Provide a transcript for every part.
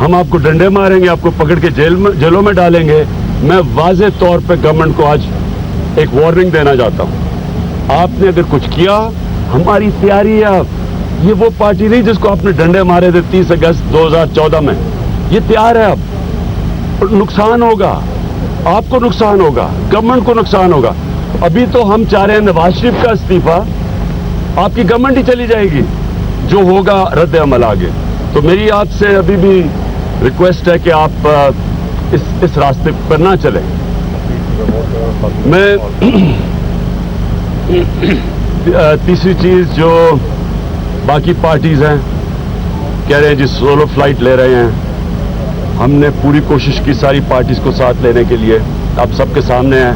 ہم آپ کو ڈنڈے ماریں گے, آپ کو پکڑ کے جیلوں میں ڈالیں گے. میں واضح طور پہ گورنمنٹ کو آج ایک وارننگ دینا چاہتا ہوں. آپ نے اگر کچھ کیا, ہماری تیاری ہے. اب یہ وہ پارٹی نہیں جس کو آپ نے ڈنڈے مارے تھے 30 اگست 2014 میں. یہ تیار ہے. اب نقصان ہوگا, آپ کو نقصان ہوگا, گورنمنٹ کو نقصان ہوگا. ابھی تو ہم چاہ رہے ہیں نواز شریف کا استعفیٰ, آپ کی گورنمنٹ ہی چلی جائے گی. جو ہوگا رد عمل آگے. تو میری آپ سے ابھی بھی ریکویسٹ ہے کہ آپ اس راستے پر نہ چلیں. میں تیسری چیز جو باقی پارٹیز ہیں کہہ رہے ہیں جی سولو فلائٹ لے رہے ہیں, ہم نے پوری کوشش کی ساری پارٹیز کو ساتھ لینے کے لیے. آپ سب کے سامنے ہیں,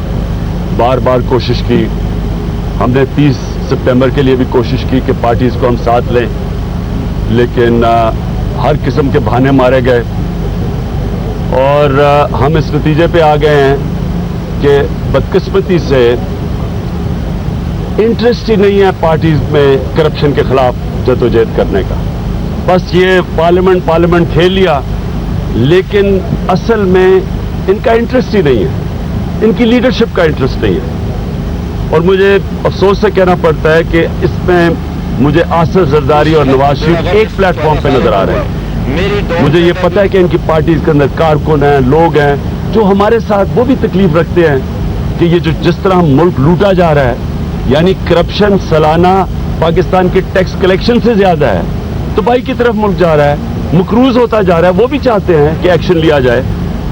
بار بار کوشش کی. ہم نے 30 سپتمبر کے لیے بھی کوشش کی کہ پارٹیز کو ہم ساتھ لیں, لیکن ہر قسم کے بہانے مارے گئے اور ہم اس نتیجے پہ آ گئے ہیں کہ بدقسمتی سے انٹرسٹ ہی نہیں ہے پارٹیز میں کرپشن کے خلاف جدوجہد کرنے کا. بس یہ پارلیمنٹ کھیل لیا, لیکن اصل میں ان کا انٹرسٹ ہی نہیں ہے, ان کی لیڈرشپ کا انٹرسٹ نہیں ہے. اور مجھے افسوس سے کہنا پڑتا ہے کہ اس میں مجھے آصف زرداری اور نواز شریف ایک پلیٹ فارم پہ نظر آ رہے ہیں. مجھے یہ پتہ ہے کہ ان کی پارٹیز کے اندر کارکن ہیں, لوگ ہیں جو ہمارے ساتھ وہ بھی تکلیف رکھتے ہیں کہ یہ جو جس طرح ملک لوٹا جا رہا ہے, یعنی کرپشن سالانہ پاکستان کے ٹیکس کلیکشن سے زیادہ ہے, تباہی کی طرف ملک جا رہا ہے, مقروض ہوتا جا رہا ہے. وہ بھی چاہتے ہیں کہ ایکشن لیا جائے,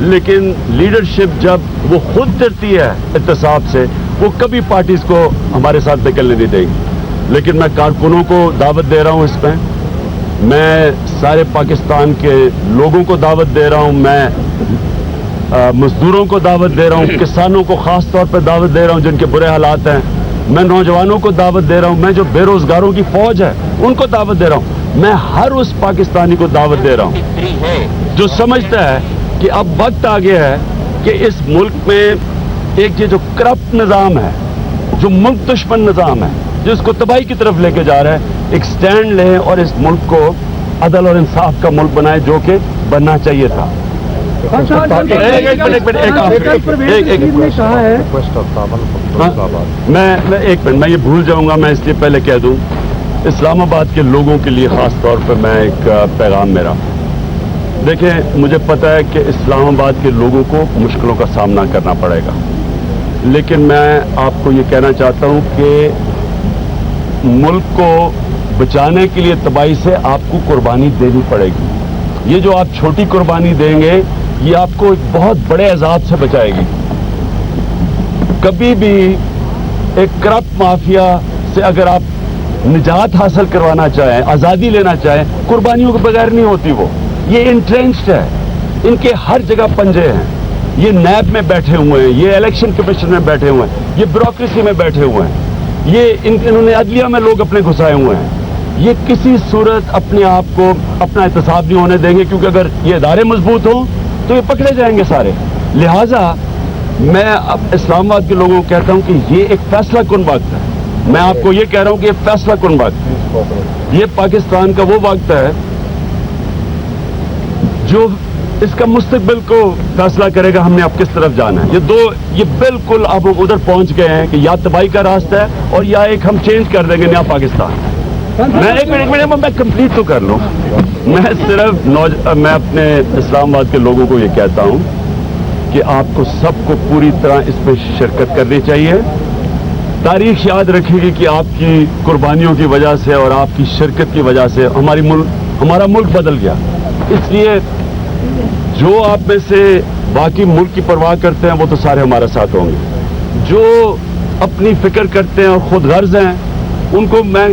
لیکن لیڈرشپ جب وہ خود ڈرتی ہے احتساب سے, وہ کبھی پارٹیز کو ہمارے ساتھ نکلنے نہیں دے گی. لیکن میں کارکنوں کو دعوت دے رہا ہوں اس پہ, میں سارے پاکستان کے لوگوں کو دعوت دے رہا ہوں, میں مزدوروں کو دعوت دے رہا ہوں, کسانوں کو خاص طور پہ دعوت دے رہا ہوں جن کے برے حالات ہیں, میں نوجوانوں کو دعوت دے رہا ہوں, میں جو بے روزگاروں کی فوج ہے ان کو دعوت دے رہا ہوں, میں ہر اس پاکستانی کو دعوت دے رہا ہوں جو سمجھتا ہے کہ اب وقت آ گیا ہے کہ اس ملک میں ایک یہ جو کرپٹ نظام ہے, جو ملک دشمن نظام ہے, جس کو تباہی کی طرف لے کے جا رہا ہے, ایک سٹینڈ لیں اور اس ملک کو عدل اور انصاف کا ملک بنائے جو کہ بننا چاہیے تھا. میں یہ بھول جاؤں گا, میں اس لیے پہلے کہہ دوں, اسلام آباد کے لوگوں کے لیے خاص طور پر میں ایک پیغام میرا. دیکھیں, مجھے پتہ ہے کہ اسلام آباد کے لوگوں کو مشکلوں کا سامنا کرنا پڑے گا, لیکن میں آپ کو یہ کہنا چاہتا ہوں کہ ملک کو بچانے کے لیے تباہی سے آپ کو قربانی دینی پڑے گی. یہ جو آپ چھوٹی قربانی دیں گے یہ آپ کو ایک بہت بڑے عذاب سے بچائے گی. کبھی بھی ایک کرپٹ مافیا سے اگر آپ نجات حاصل کروانا چاہیں, آزادی لینا چاہیں, قربانیوں کے بغیر نہیں ہوتی. وہ یہ انٹرینچڈ ہے, ان کے ہر جگہ پنجے ہیں. یہ نیب میں بیٹھے ہوئے ہیں, یہ الیکشن کمیشن میں بیٹھے ہوئے ہیں, یہ بیوروکریسی میں بیٹھے ہوئے ہیں, یہ انہوں نے عدلیہ میں لوگ اپنے گھسائے ہوئے ہیں. یہ کسی صورت اپنے آپ کو اپنا احتساب نہیں ہونے دیں گے, کیونکہ اگر یہ ادارے مضبوط ہوں تو یہ پکڑے جائیں گے سارے. لہٰذا میں اب اسلام آباد کے لوگوں کو کہتا ہوں کہ یہ ایک فیصلہ کن وقت ہے. میں آپ کو یہ کہہ رہا ہوں کہ یہ فیصلہ کن وقت, یہ پاکستان کا وہ وقت ہے جو اس کا مستقبل کو فیصلہ کرے گا ہم نے اب کس طرف جانا ہے. یہ بالکل اب ہم ادھر پہنچ گئے ہیں کہ یا تباہی کا راستہ ہے اور یا ایک ہم چینج کر دیں گے نیا پاکستان. میں ایک منٹ میں کمپلیٹ تو کر لوں. میں صرف میں اپنے اسلام آباد کے لوگوں کو یہ کہتا ہوں کہ آپ کو سب کو پوری طرح اس میں شرکت کرنی چاہیے. تاریخ یاد رکھے گی کہ آپ کی قربانیوں کی وجہ سے اور آپ کی شرکت کی وجہ سے ہمارا ملک بدل گیا. اس لیے جو آپ میں سے باقی ملک کی پرواہ کرتے ہیں وہ تو سارے ہمارے ساتھ ہوں گے. جو اپنی فکر کرتے ہیں اور خود غرض ہیں ان کو میں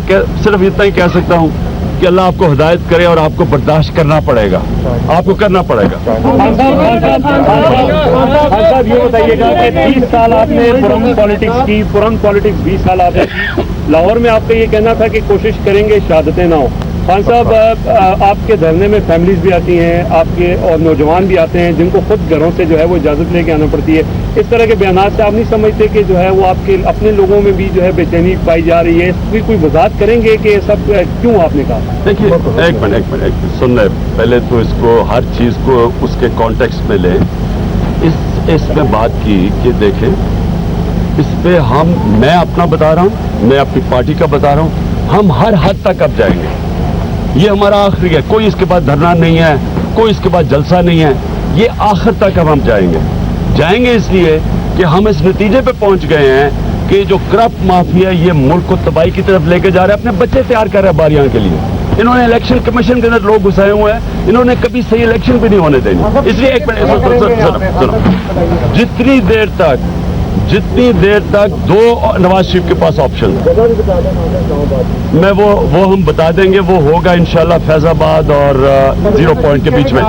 صرف اتنا ہی کہہ سکتا ہوں کہ اللہ آپ کو ہدایت کرے اور آپ کو برداشت کرنا پڑے گا, آپ کو کرنا پڑے گا. صاحب یہ بتائیے گا کہ 30 سال آپ نے پرامن پالیٹکس کی, پرامن پالیٹکس 20 سال آپ نے کی. لاہور میں آپ کا یہ کہنا تھا کہ کوشش کریں گے شہادتیں نہ ہوں, خان صاحب آپ کے دھرنے میں فیملیز بھی آتی ہیں آپ کے اور نوجوان بھی آتے ہیں جن کو خود گھروں سے جو ہے وہ اجازت لے کے آنا پڑتی ہے. اس طرح کے بیانات سے آپ نہیں سمجھتے کہ جو ہے وہ آپ کے اپنے لوگوں میں بھی جو ہے بے چینی پائی جا رہی ہے؟ اس کی کوئی وضاحت کریں گے کہ سب کیوں آپ نے کہا؟ دیکھیے ایک منٹ سن لیں. پہلے تو اس کو ہر چیز کو اس کے کانٹیکسٹ میں لیں. اس میں بات کی کہ دیکھیں اس پہ میں اپنا بتا رہا ہوں, میں اپنی پارٹی کا بتا رہا ہوں, ہم ہر حد تک اب جائیں گے. یہ ہمارا آخری ہے. کوئی اس کے بعد دھرنا نہیں ہے, کوئی اس کے بعد جلسہ نہیں ہے. یہ آخر تک اب ہم جائیں گے اس لیے کہ ہم اس نتیجے پہ پہنچ گئے ہیں کہ جو کرپٹ مافیا یہ ملک کو تباہی کی طرف لے کے جا رہا ہے. اپنے بچے تیار کر رہا ہے باریاں کے لیے. انہوں نے الیکشن کمیشن کے اندر لوگ گھسائے ہوئے ہیں. انہوں نے کبھی صحیح الیکشن بھی نہیں ہونے دینی. اس لیے ایک منٹ سنو. جتنی دیر تک دو نواز شریف کے پاس آپشن میں وہ ہم بتا دیں گے. وہ ہوگا انشاءاللہ فیض آباد اور 0 پوائنٹ کے بیچ میں.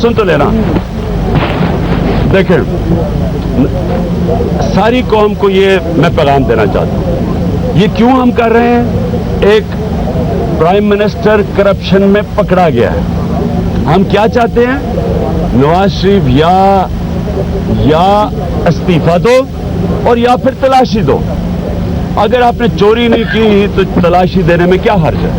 سن تو لینا. دیکھیں ساری قوم کو یہ میں پیغام دینا چاہتا ہوں. یہ کیوں ہم کر رہے ہیں؟ ایک پرائم منسٹر کرپشن میں پکڑا گیا ہے. ہم کیا چاہتے ہیں؟ نواز شریف یا استعفیٰ دو اور یا پھر تلاشی دو. اگر آپ نے چوری نہیں کی تو تلاشی دینے میں کیا حرج ہے؟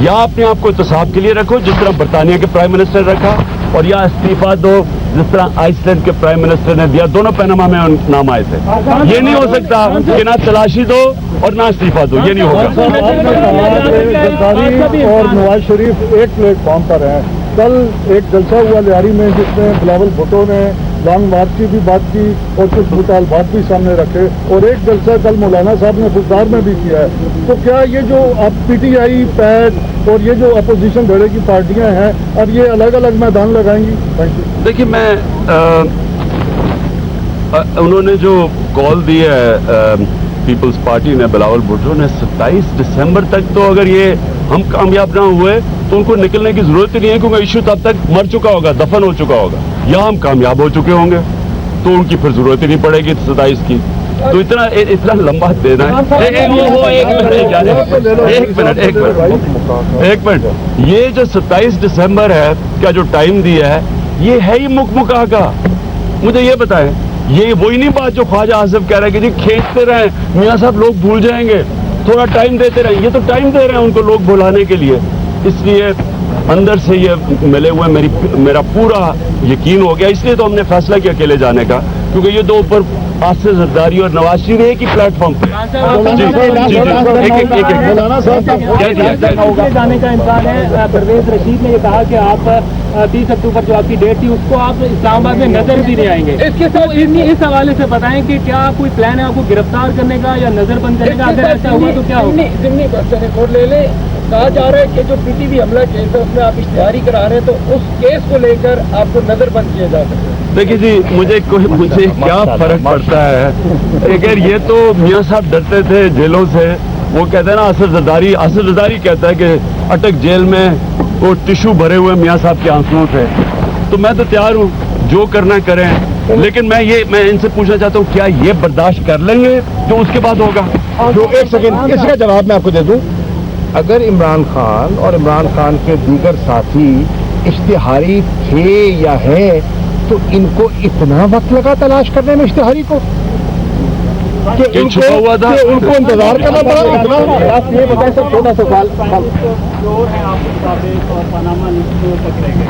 یا اپنے آپ کو احتساب کے لیے رکھو جس طرح برطانیہ کے پرائم منسٹر رکھا, اور یا استعفیٰ دو جس طرح آئس لینڈ کے پرائم منسٹر نے دیا. دونوں پیناما میں نام آئے تھے. یہ نہیں ہو سکتا کہ نہ تلاشی دو اور نہ استعفیٰ دو. یہ نہیں ہوگا. اور نواز شریف ایک پلیٹ فارم پر ہیں. کل ایک جلسہ ہوا لیاری میں جس میں بلاول بھٹو نے لانگ مارچ کی بھی بات کی اور کچھ مطالبات بھی سامنے رکھے, اور ایک جلسہ کل مولانا صاحب نے خوددار میں بھی کیا ہے. تو کیا یہ جو اب پی ٹی آئی, پیٹ اور یہ جو اپوزیشن دھڑے کی پارٹیاں ہیں اب یہ الگ الگ میدان لگائیں گی؟ دیکھیے میں انہوں نے جو کال دی ہے پیپلز پارٹی نے, بلاول بھٹو نے, 27 دسمبر تک تو اگر یہ ہم کامیاب نہ ہوئے تو ان کو نکلنے کی ضرورت ہی نہیں ہے, کیونکہ ایشو تب تک مر چکا ہوگا, دفن ہو چکا ہوگا. یا ہم کامیاب ہو چکے ہوں گے تو ان کی پھر ضرورت ہی نہیں پڑے گی 27 کی. تو اتنا لمبا دینا ہے. ایک منٹ. یہ جو 27 دسمبر ہے کا جو ٹائم دیا ہے یہ ہے ہی مکمکا کا. مجھے یہ بتائیں, یہ وہی نہیں بات جو خواجہ آصف کہہ رہے ہیں کہ جی کھینچتے رہیں میاں صاحب لوگ بھول جائیں گے, تھوڑا ٹائم دیتے رہیں. یہ تو ٹائم دے رہے ہیں ان کو لوگ بھلانے کے لیے. اس لیے اندر سے یہ ملے ہوئے میرا پورا یقین ہو گیا. اس لیے تو ہم نے فیصلہ کیا اکیلے جانے کا, کیونکہ یہ دو اوپر آصف زرداری اور نواز شریف ایک ہی پلیٹ فارم پہ. جانے کا امکان ہے. پرویز رشید نے یہ کہا کہ آپ 30 اکتوبر جو آپ کی ڈیٹ تھی اس کو آپ اسلام آباد میں نظر بھی نہیں آئیں گے. اس کے ساتھ اس حوالے سے بتائیں کہ کیا کوئی پلان ہے آپ کو گرفتار کرنے کا یا نظر بند کرنے کا؟ اگر ایسا ہوا تو کیا ہوگا؟ ضمنی رپورٹ لے لیں. کہا جا رہا ہے کہ جو پی ٹی وی حملہ کیس ہے اس میں آپ اشتہاری کرا رہے ہیں, تو اس کیس کو لے کر آپ کو نظر بند کیا جا سکتا ہے. دیکھیے جی مجھے کیا فرق پڑتا ہے. اگر یہ تو میاں صاحب ڈرتے تھے جیلوں سے, وہ کہتے ہیں نا آصف زرداری کہتا ہے کہ اٹک جیل میں وہ ٹشو بھرے ہوئے میاں صاحب کے آنسوؤں تھے. تو میں تو تیار ہوں جو کرنا کریں, لیکن میں ان سے پوچھنا چاہتا ہوں کیا یہ برداشت کر لیں گے جو اس کے بعد ہوگا؟ جو ایک سیکنڈ اس کا جواب میں آپ کو دے دوں. اگر عمران خان اور عمران خان کے دیگر ساتھی اشتہاری تھے یا ہیں تو ان کو اتنا وقت لگا تلاش کرنے میں اشتہاری کو کہ ان کو انتظار کرنا پڑا. یہ بتائیں سر, چھوٹا سا سوال جو ہے آپ کے مطابق پاناما لیکس پکڑے گئے,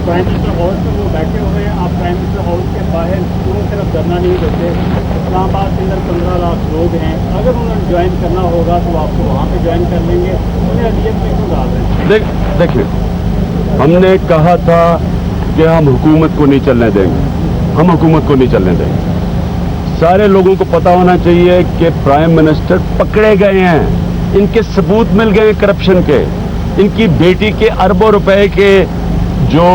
پرائم منسٹر ہاؤس میں وہ بیٹھے ہوئے ہیں. آپ پرائم منسٹر ہاؤس کے باہر پورے طرف دھرنا نہیں دیتے. اسلام آباد کے اندر 15 لاکھ لوگ ہیں. اگر انہوں نے جوائن کرنا ہوگا تو آپ کو وہاں پہ جوائن کر لیں گے. انہیں اذیت میں کیوں ڈال رہے ہیں؟ دیکھیے ہم نے کہا تھا کہ ہم حکومت کو نہیں چلنے دیں گے. ہم حکومت کو نہیں چلنے دیں گے. سارے لوگوں کو پتا ہونا چاہیے کہ پرائم منسٹر پکڑے گئے ہیں, ان کے ثبوت مل گئے کرپشن کے. ان کی بیٹی کے اربوں روپے کے جو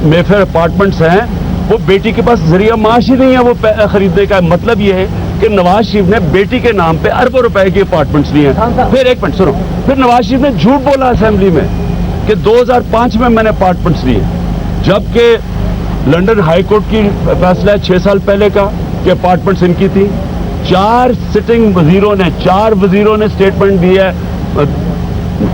میفیر اپارٹمنٹس ہیں وہ بیٹی کے پاس ذریعہ معاش ہی نہیں ہے وہ خریدنے کا. مطلب یہ ہے کہ نواز شریف نے بیٹی کے نام پہ اربوں روپے کے اپارٹمنٹس لیے ہیں. پھر ایک منٹ سنو, پھر نواز شریف نے جھوٹ بولا اسمبلی میں کہ 2005 میں نے اپارٹمنٹس لیے, جبکہ لنڈن ہائی کورٹ کی فیصلہ ہے 6 سال پہلے کا کہ اپارٹمنٹس ان کی تھی. 4 سٹنگ وزیروں نے اسٹیٹمنٹ دی ہے.